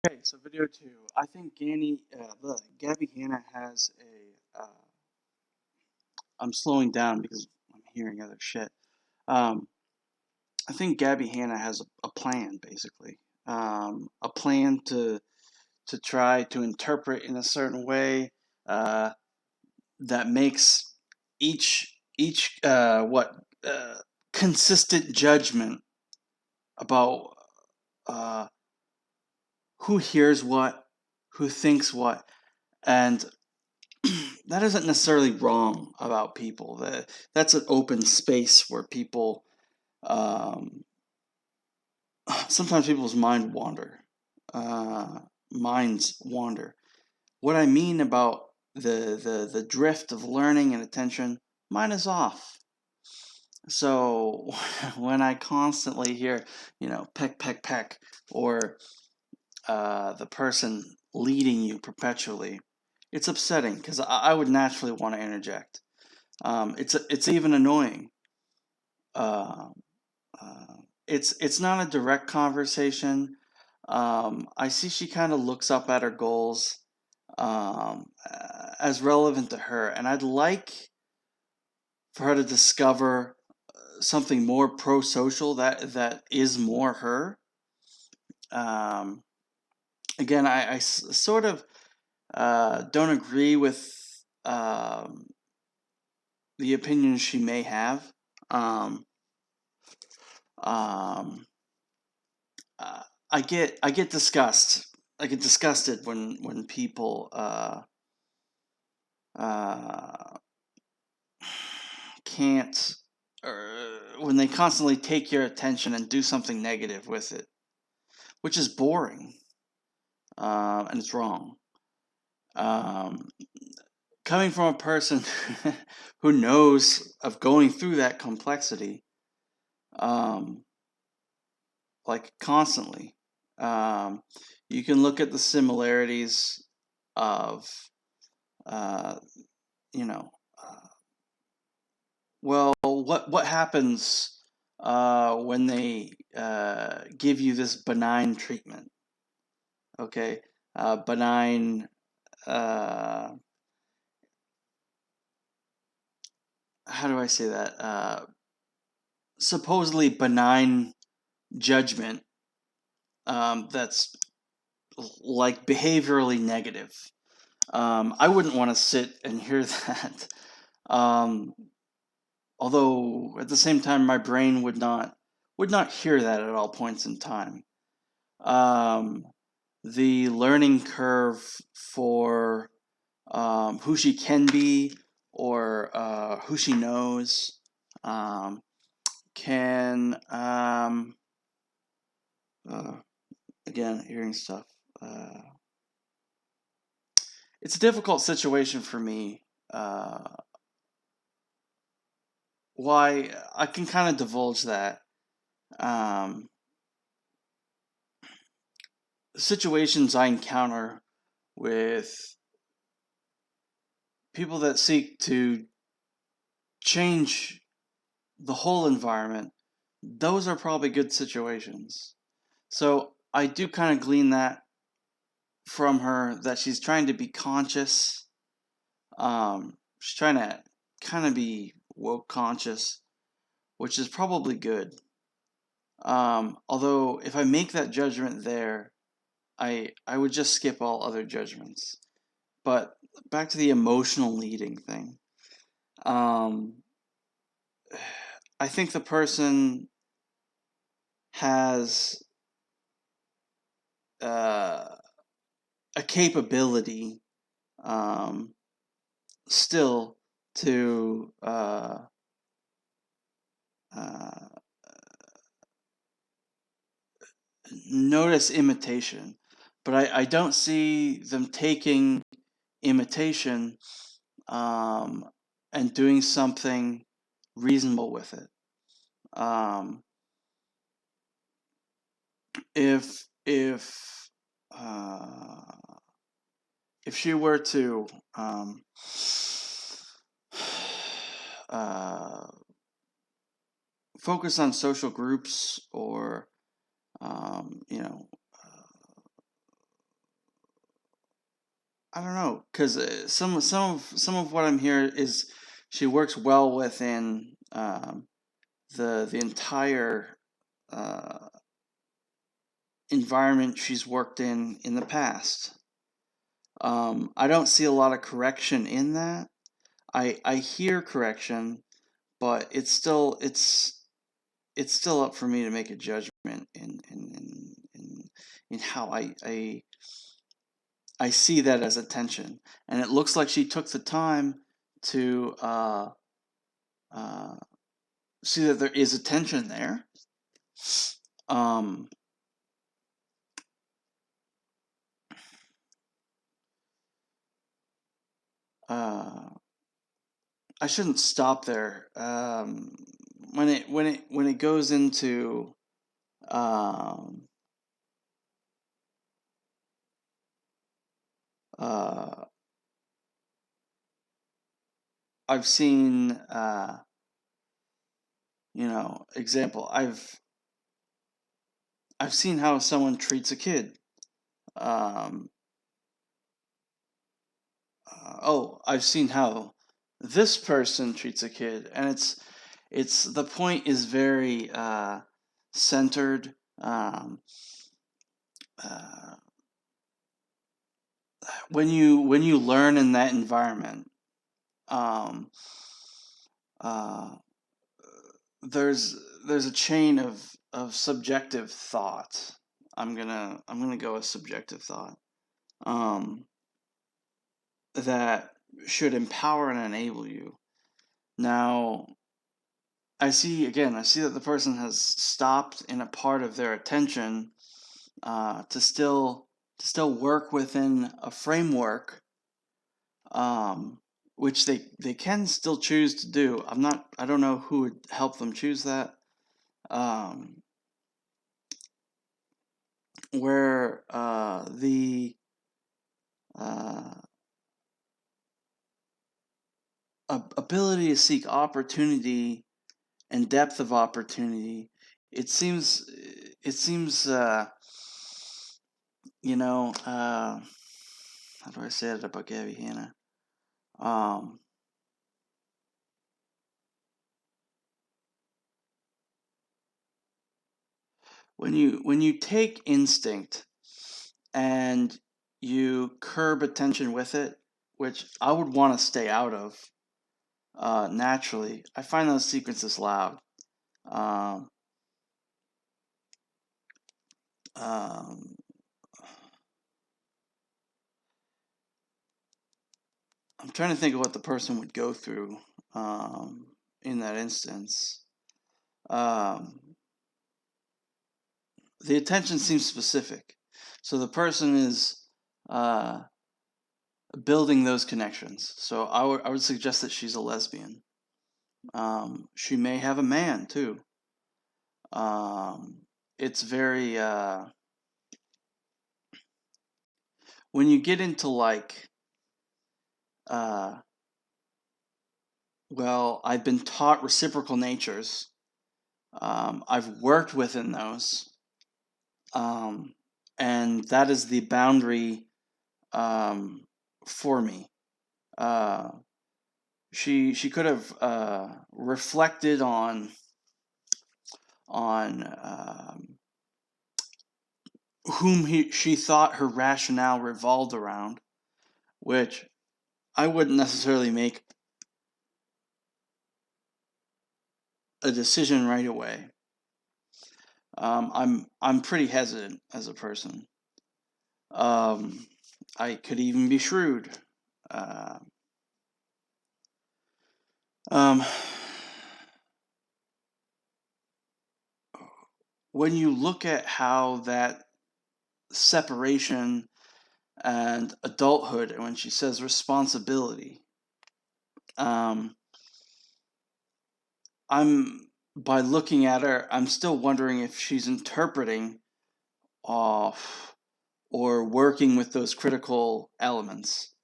Okay, so video two. I think Gabbie Hanna has a. I'm slowing down because I'm hearing other shit. Um, I think Gabbie Hanna has a plan, basically. A plan to try to interpret in a certain way uh, that makes each what consistent judgment about uh, who hears what, who thinks what, and that isn't necessarily wrong about people. That's an open space where people um, sometimes people's uh, minds wander. What I mean about the drift of learning and attention, mine is off. So when I constantly hear, peck, peck, peck, or the person leading you perpetually, it's upsetting because I would naturally want to interject. It's even annoying. Uh, uh, it's not a direct conversation. I see she kind of looks up at her goals as relevant to her, and I'd like for her to discover something more pro-social that is more her. Um, Again, I sort of don't agree with um, the opinions she may have. Um, um, uh, I get disgust. I get disgusted when people uh, can't, or when they constantly take your attention and do something negative with it, which is boring, and it's wrong. Um, Coming from a person who knows of going through that complexity, um, like constantly. Um, you can look at the similarities of, uh, you know, what happens when they give you this benign treatment? Okay, benign. Uh, how do I say that? Supposedly benign judgment that's like behaviorally negative. I wouldn't want to sit and hear that. Um, Although at the same time, my brain would not hear that at all points in time. Um, the learning curve for who she can be or who she knows um, can uh, again hearing stuff. Uh, it's a difficult situation for me. Why I can kind of divulge that. Um, Situations I encounter with people that seek to change the whole environment, those are probably good situations. So I do kind of glean that from her that she's trying to be conscious. She's trying to kind of be woke conscious, which is probably good. Although if I make that judgment there, I would just skip all other judgments. But back to the emotional leading thing. Um, I think the person has uh, a capability um, still to uh, notice imitation, but I don't see them taking imitation um, and doing something reasonable with it. Um, if uh, if she were to uh, focus on social groups or um, you know I don't know, because some of what I'm hearing is she works well within the entire uh, environment she's worked in the past. I don't see a lot of correction in that. I hear correction, but it's still up for me to make a judgment in how I see that as attention. And it looks like she took the time to uh, see that there is attention there. Um, uh, I shouldn't stop there. When it goes into um, uh, I've seen example. I've seen how someone treats a kid. Um, I've seen how this person treats a kid, and it's the point is very centered. Uh, when you learn in that environment, um, uh, there's there's a chain of subjective thought. I'm gonna go with subjective thought. Um, that should empower and enable you. Now, I see that the person has stopped in a part of their attention to still work within a framework, um, which they can still choose to do. I don't know who would help them choose that. Um, where the uh, ability to seek opportunity and depth of opportunity, it seems you know how do I say it about Gabbie, Hanna? Um, when you take instinct and you curb attention with it, which I would want to stay out of naturally, I find those sequences loud. Um, um, I'm trying to think of what the person would go through um, in that instance. Um, the attention seems specific, so the person is uh, building those connections. So I would suggest that she's a lesbian. She may have a man too. It's very when you get into like uh, well, I've been taught reciprocal natures. I've worked within those, um, and that is the boundary um, for me. Uh, she could have reflected on whom she thought her rationale revolved around, which I wouldn't necessarily make a decision right away. I'm pretty hesitant as a person. Um, I could even be shrewd. Uh, um, when you look at how that separation and adulthood, and when she says responsibility, um, by looking at her, I'm still wondering if she's interpreting off or working with those critical elements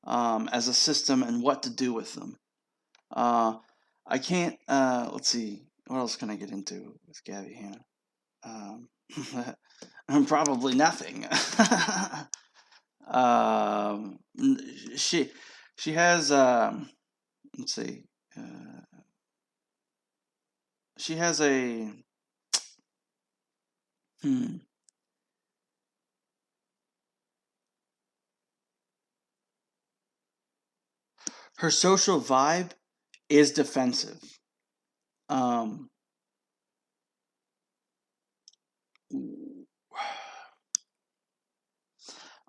as a system and what to do with them. I can't. Let's see. What else can I get into with Gabbie, Hanna? Probably nothing. she she has let's see, she has a hmm, her social vibe is defensive. Um,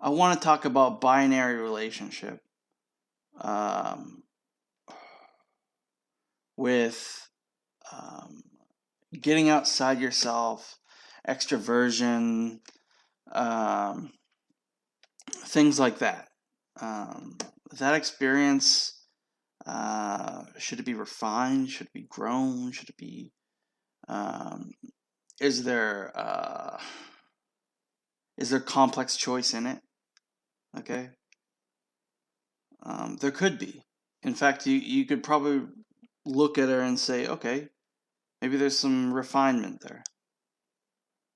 I want to talk about binary relationship um, with um, getting outside yourself, extroversion, um, things like that. Um, that experience, should it be refined? Should it be grown? Should it be? Um, is there complex choice in it? Okay, there could be. In fact, you could probably look at her and say, okay, maybe there's some refinement there.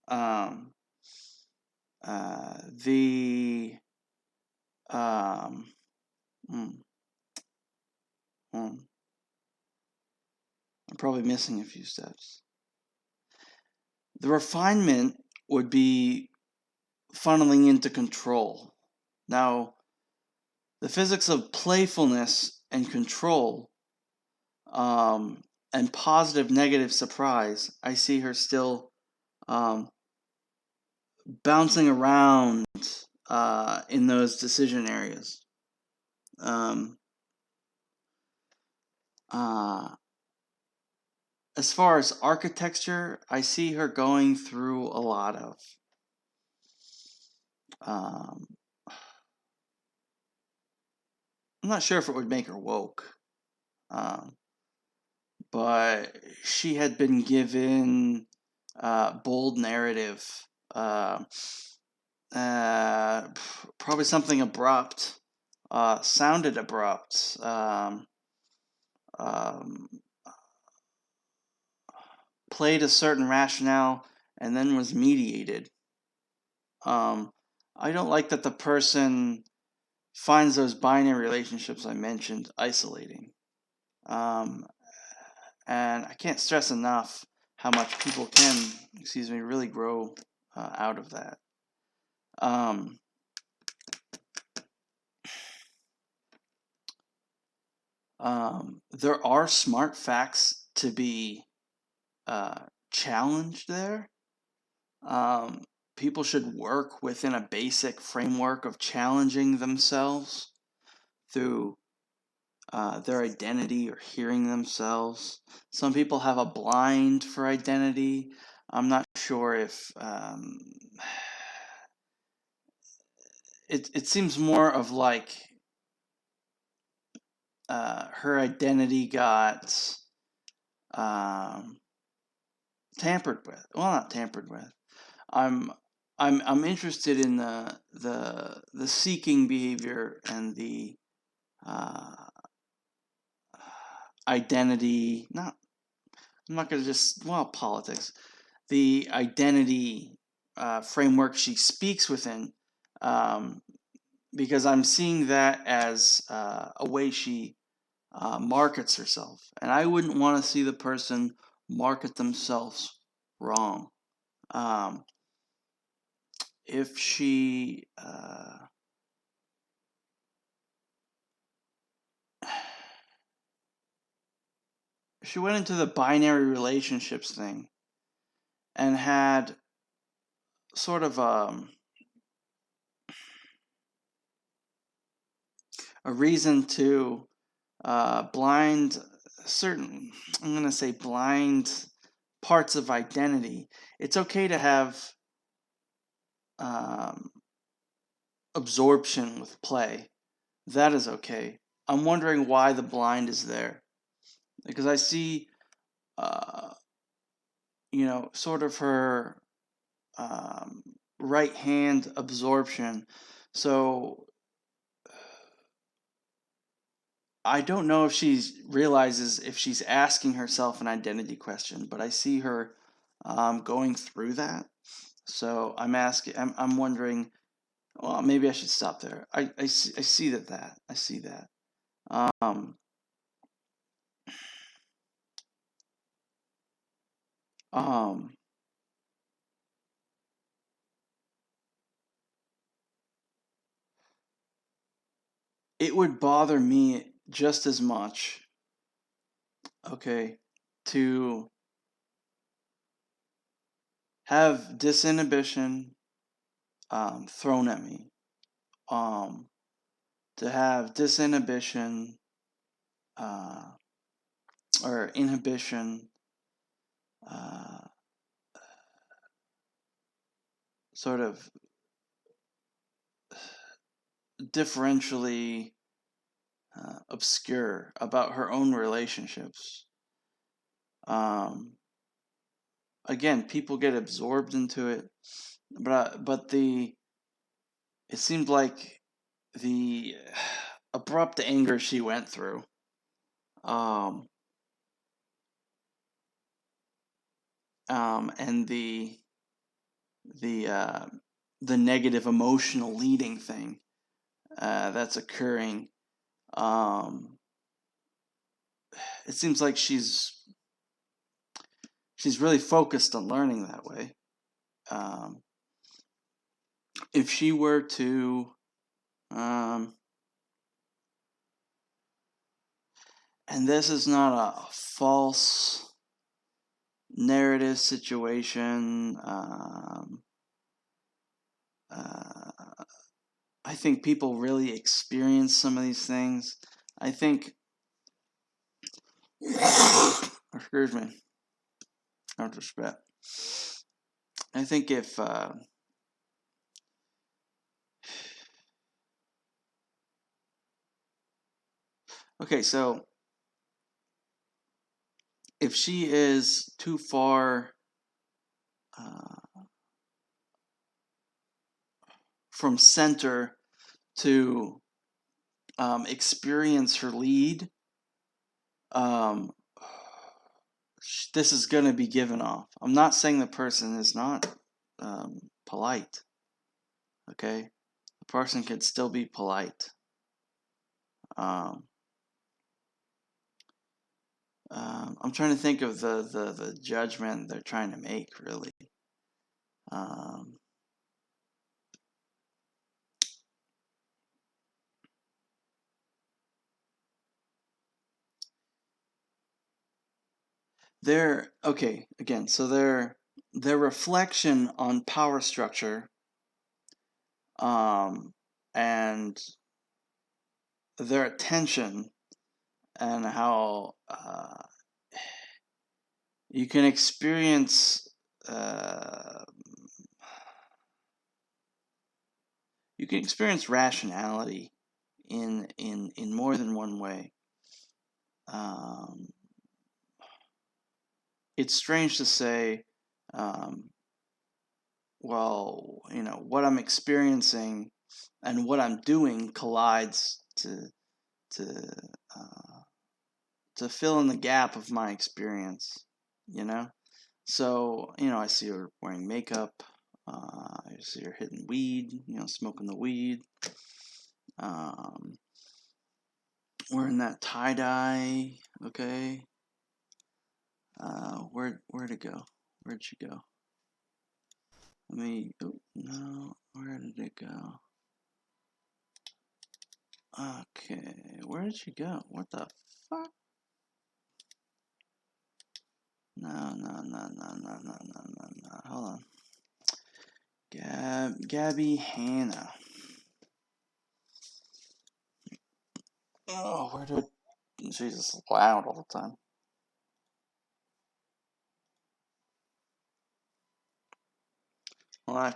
Um, the um, hmm, hmm, I'm probably missing a few steps. The refinement would be funneling into control. Now, the physics of playfulness and control, and positive negative surprise, I see her still um, bouncing around in those decision areas. Um, uh, as far as architecture, I see her going through a lot of. Um, I'm not sure if it would make her woke, um, but she had been given bold narrative, uh, uh, probably something abrupt, sounded abrupt, um, played a certain rationale, and then was mediated. Um, I don't like that the person finds those binary relationships I mentioned isolating. Um, and I can't stress enough how much people can, really grow out of that. Um, there are smart facts to be uh, challenged there. Um, People should work within a basic framework of challenging themselves through their identity or hearing themselves. Some people have a blind for identity. I'm not sure if it seems more of like her identity got um, tampered with. Well, not tampered with. I'm I'm interested in the seeking behavior and the uh, identity. Not I'm not gonna just politics. The identity framework she speaks within, um, because I'm seeing that as a way she markets herself, and I wouldn't want to see the person market themselves wrong. Um, if she went into the binary relationships thing and had sort of a reason to blind certain, I'm going to say blind parts of identity. It's okay to have um, absorption with play. That is okay. I'm wondering why the blind is there. Because I see, uh, sort of her um, right hand absorption. So I don't know if she realizes if she's asking herself an identity question, but I see her going through that. So I'm asking, I'm wondering, Well, maybe I should stop there. I see that. I see that. Um, um, it would bother me just as much, okay, to have disinhibition thrown at me, um, to have disinhibition uh, or inhibition uh, sort of differentially obscure about her own relationships. Um, Again, people get absorbed into it, but it seemed like the abrupt anger she went through, um, and the uh, the negative emotional leading thing that's occurring. Um, it seems like she's really focused on learning that way. Um, if she were to, um, and this is not a false narrative situation. Uh, I think people really experience some of these things. I think, excuse me, out of respect. I think if, okay, so if she is too far uh, from center to experience her lead, um, this is going to be given off. I'm not saying the person is not polite, okay? The person could still be polite. Um, I'm trying to think of the judgment they're trying to make, really. Um, okay, again, so their reflection on power structure, um, and their attention, and how you can experience uh, rationality in more than one way. Um, it's strange to say, um, well, what I'm experiencing and what I'm doing collides to uh, to fill in the gap of my experience. You know, so I see her wearing makeup. I see her hitting weed. Smoking the weed. Um, Wearing that tie dye. Okay. Where'd it go? Where'd she go? Oh, no. Where did it go? Okay. Where did she go? What the fuck? No, no, no, no, no, no, no, no, no. Hold on. Gabbie Hanna. Oh, where did... She's just loud all the time. Well, I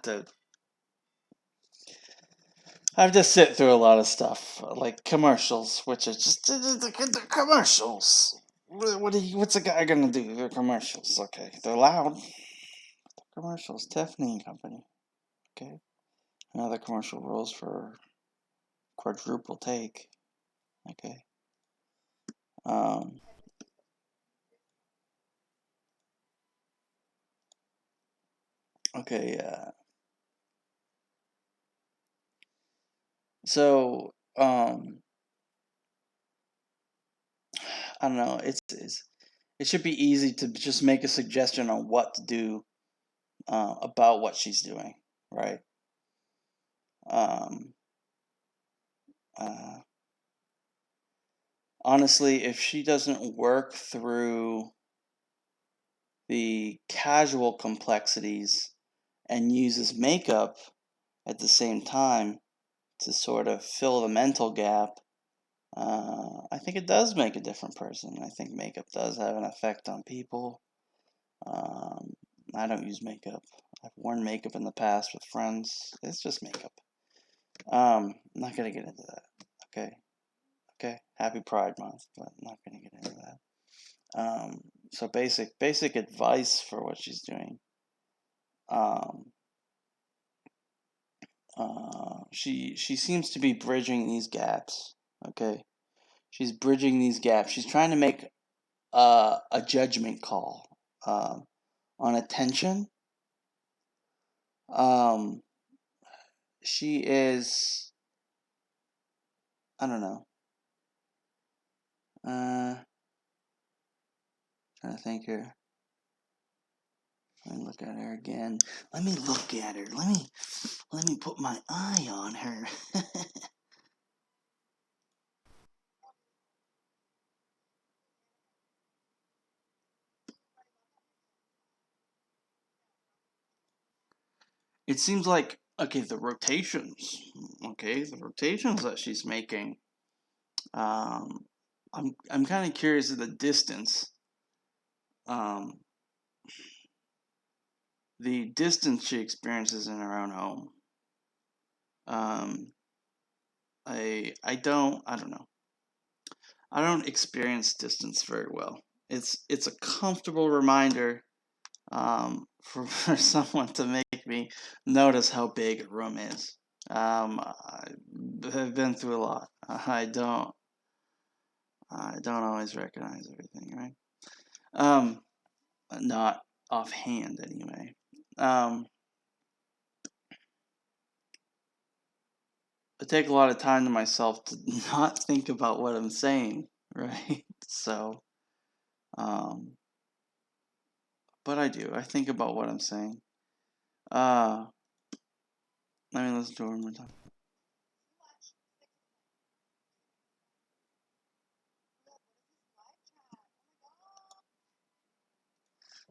have to sit through a lot of stuff, like commercials, which is just the commercials. What's a guy gonna do? They're commercials, okay? They're loud. They're commercials. Tiffany and Company, okay? Another commercial rolls for quadruple take, okay? Um, okay. So, I don't know. It should be easy to just make a suggestion on what to do about what she's doing, right? Um, uh, Honestly, if she doesn't work through the casual complexities and uses makeup at the same time to sort of fill the mental gap, I think it does make a different person. I think makeup does have an effect on people. Um, I don't use makeup. I've worn makeup in the past with friends. It's just makeup. I'm not gonna get into that. Okay, okay. Happy Pride Month, but I'm not gonna get into that. So basic advice for what she's doing. Um, she seems to be bridging these gaps. Okay, she's bridging these gaps. She's trying to make a judgment call on attention. Um, she is, I don't know. Trying to think here. Let me look at her again. Let me look at her. Let me put my eye on her. It seems like, okay, the rotations. Okay, the rotations that she's making. Um, I'm kind of curious of the distance. Um, the distance she experiences in her own home. Um, I don't know. I don't experience distance very well. It's a comfortable reminder for someone to make me notice how big a room is. I have been through a lot. I don't always recognize everything, right? Um, Not offhand anyway. Um, I take a lot of time to myself to not think about what I'm saying, right? So, um, but I do. I think about what I'm saying. Uh, Let me listen to it one more time.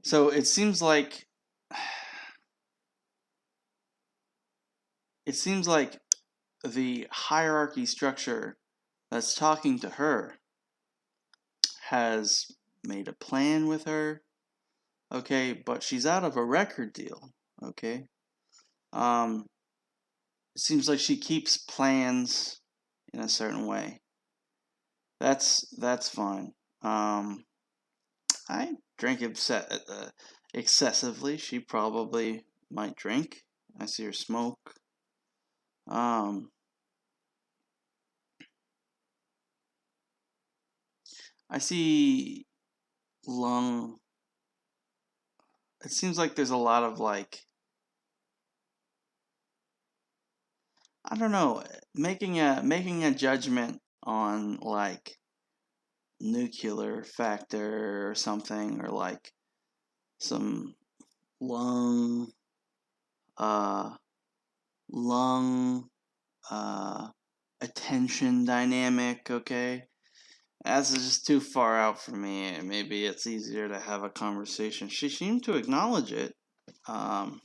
So it seems like the hierarchy structure that's talking to her has made a plan with her, okay, but she's out of a record deal, okay. Um, it seems like she keeps plans in a certain way. That's fine. I drink excessively. She probably might drink. I see her smoke. Um, I see lung. It seems like there's a lot of like, I don't know, making a judgment on like nuclear factor or something, or like some lung uh lung uh attention dynamic, okay? That's just too far out for me. Maybe it's easier to have a conversation. She seemed to acknowledge it. Um,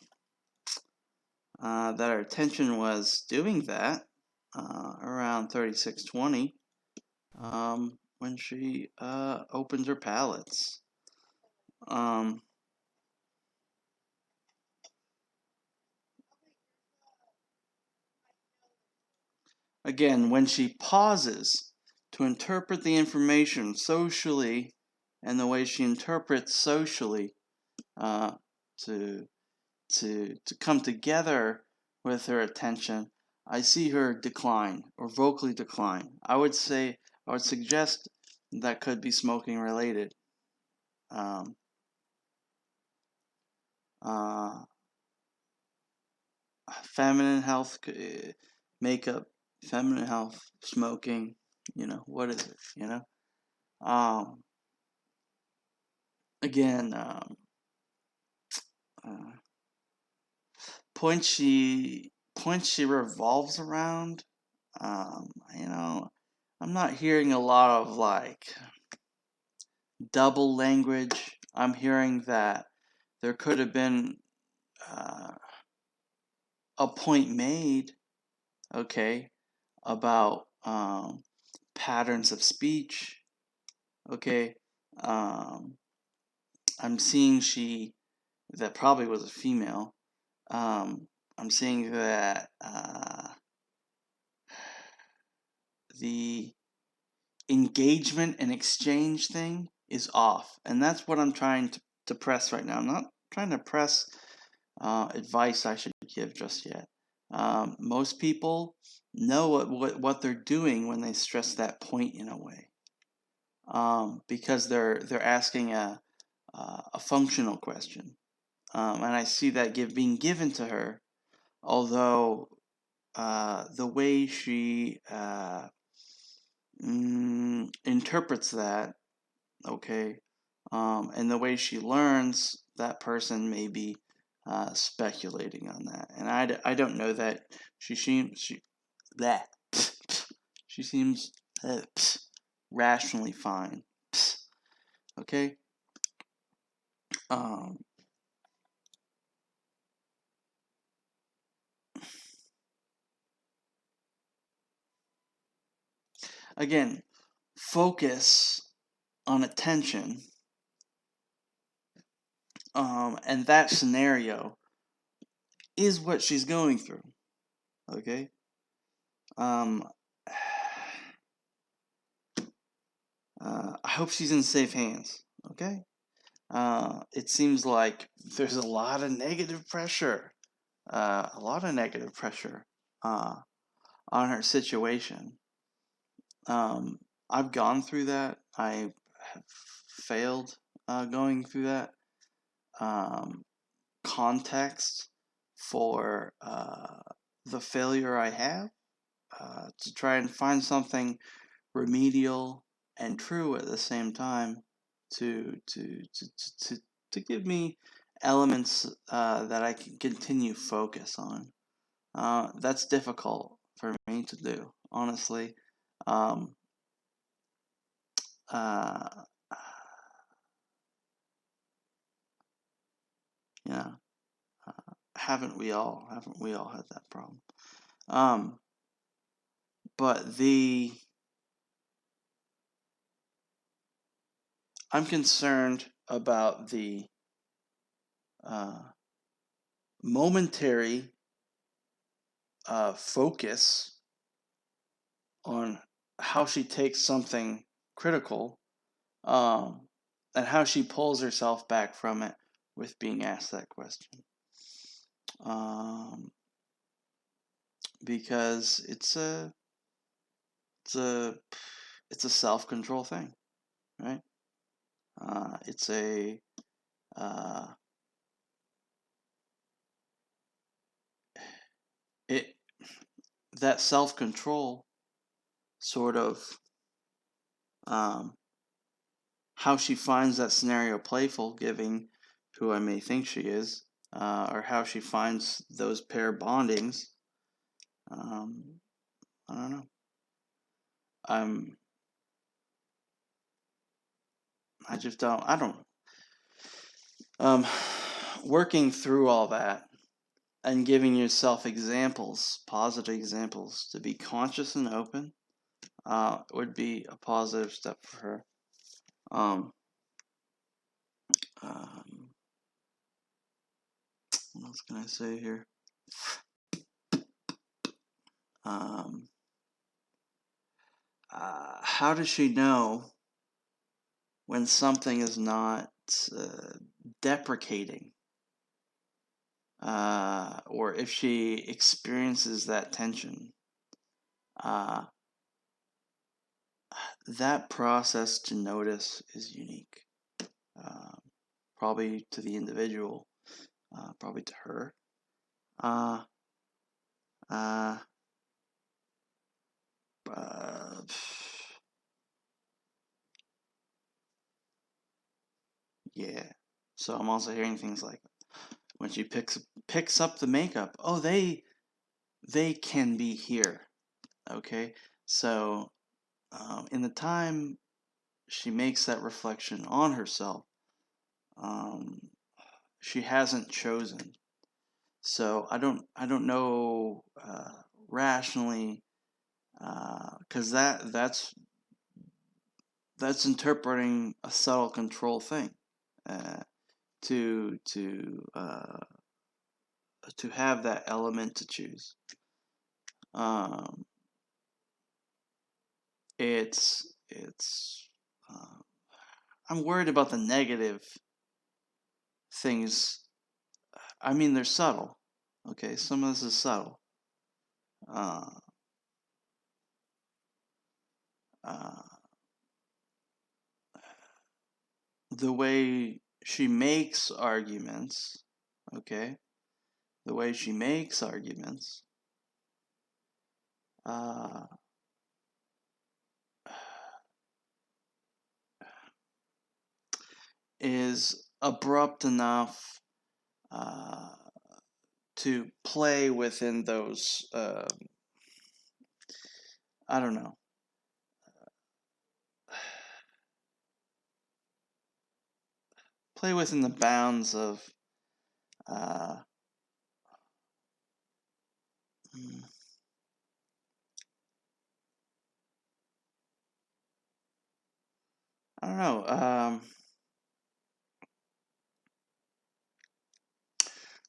that her attention was doing that around 3620 when she opened her palettes. Um, Again, when she pauses to interpret the information socially, and the way she interprets socially uh, to to come together with her attention, I see her decline or vocally decline. I would suggest that could be smoking related. Um, uh, Feminine health, makeup feminine health, smoking, what is it, Um, again, uh, points she revolves around. You know, I'm not hearing a lot of like double language. I'm hearing that there could have been uh, a point made, okay, about patterns of speech, okay. Um, I'm seeing that probably was a female. I'm seeing that the engagement and exchange thing is off, and that's what I'm trying to press right now. I'm not trying to press advice I should give just yet. Most people know what they're doing when they stress that point in a way, because they're asking a functional question, and I see that being given to her, although the way she interprets that, okay, and the way she learns, that person may be speculating on that, and I don't know that that she seems rationally fine, okay. Um, again, focus on attention, and that scenario is what she's going through, okay. Um, I hope she's in safe hands, okay. It seems like there's a lot of negative pressure, uh, on her situation. I've gone through that. I have failed going through that. Um, Context for the failure I have, to try and find something remedial and true at the same time, to to to to, to give me elements that I can continue focus on. That's difficult for me to do, honestly. Um, uh, yeah, haven't we all had that problem? Um, but I'm concerned about the uh, momentary focus on how she takes something critical, um, and how she pulls herself back from it with being asked that question. Um, because it's a it's a self control thing, right? It's a uh, it that self control sort of, um, how she finds that scenario playful, given who I may think she is, or how she finds those pair bondings. Um, I don't know. I'm. I just don't. I don't. Um, Working through all that and giving yourself examples, positive examples, to be conscious and open, would be a positive step for her. Um, um, what else can I say here? Um, how does she know when something is not uh, deprecating, or if she experiences that tension? Uh, that process to notice is unique, uh, probably to the individual, probably to her. Uh, uh, Yeah. So I'm also hearing things like when she picks up the makeup, oh, they can be here. Okay. So in the time she makes that reflection on herself, um, she hasn't chosen. So I don't know rationally, because that's interpreting a subtle control thing, uh, to to uh, to have that element to choose. Um, it's I'm worried about the negative things. I mean, they're subtle. Okay, some of this is subtle. Uh, uh, the way she makes arguments. Okay, the way she makes arguments. Uh, is abrupt enough uh, to play within those. I don't know. Play within the bounds of. Uh, hmm, I don't know.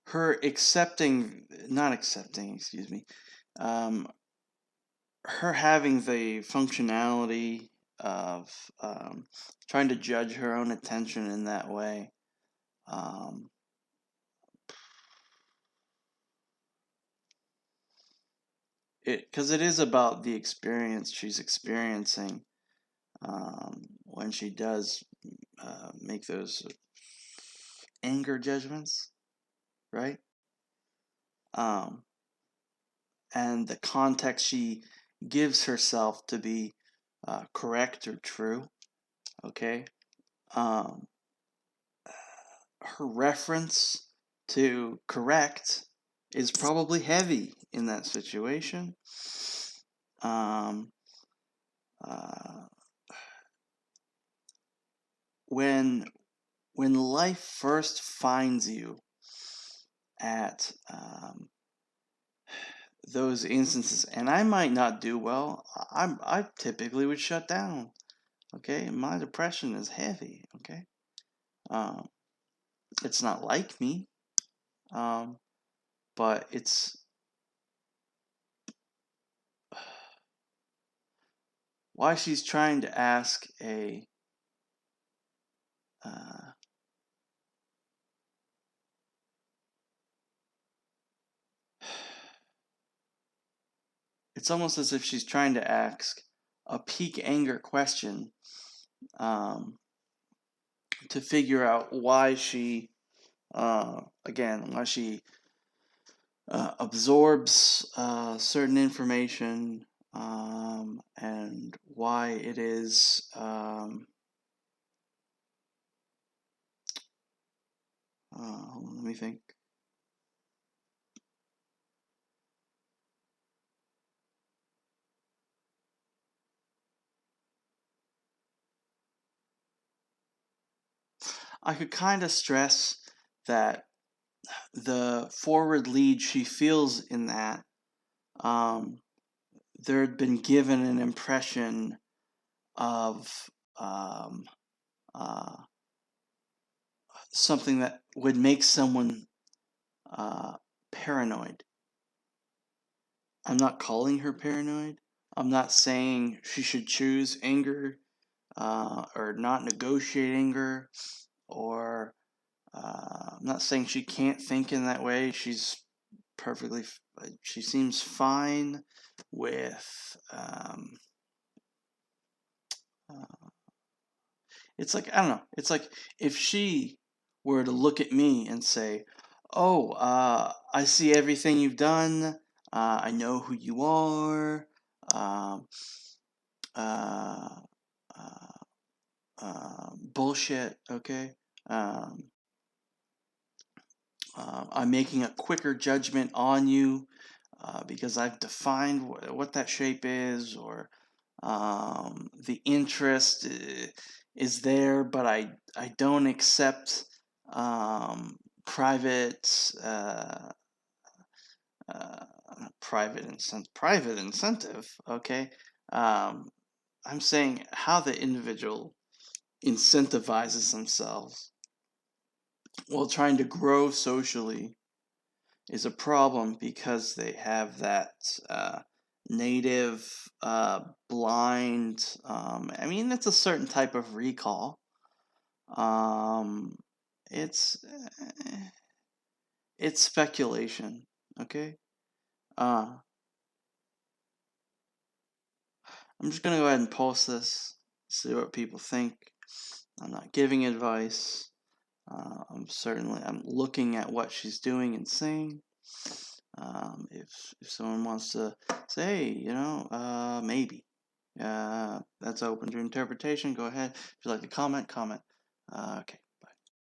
Her accepting, not accepting, excuse me. Um, her having the functionality of trying to judge her own attention in that way. Um, because it is about the experience she's experiencing when she does make those anger judgments, right? Um, and the context she gives herself to be correct or true. Okay. Um, her reference to correct is probably heavy in that situation. Um, uh, when when life first finds you at those instances, and I might not do well, I typically would shut down. Okay, my depression is heavy. Okay, um, it's not like me, um, but it's why she's trying to ask a uh, it's almost as if she's trying to ask a peak anger question, um, to figure out why she again why she absorbs certain information, and why it is let me think. I could kind of stress that the forward lead she feels in that, um, there had been given an impression of um, uh, something that would make someone paranoid. I'm not calling her paranoid. I'm not saying she should choose anger or not negotiate anger, or I'm not saying she can't think in that way. She's perfectly, she seems fine with, uh, it's like, I don't know. It's like if she were to look at me and say, oh, I see everything you've done. I know who you are. Um, uh, uh, bullshit, okay? Um, I'm making a quicker judgment on you because I've defined what that shape is, or the interest is there, but I don't accept um, private uh, private incentive. Okay, um, I'm saying how the individual incentivizes themselves while trying to grow socially is a problem because they have that native blind. I mean, it's a certain type of recall. Um, it's eh, it's speculation. Okay. Uh, I'm just gonna go ahead and post this, see what people think. I'm not giving advice. I'm looking at what she's doing and saying. If someone wants to say, hey, maybe, that's open to interpretation. Go ahead. If you like to comment, comment. Okay.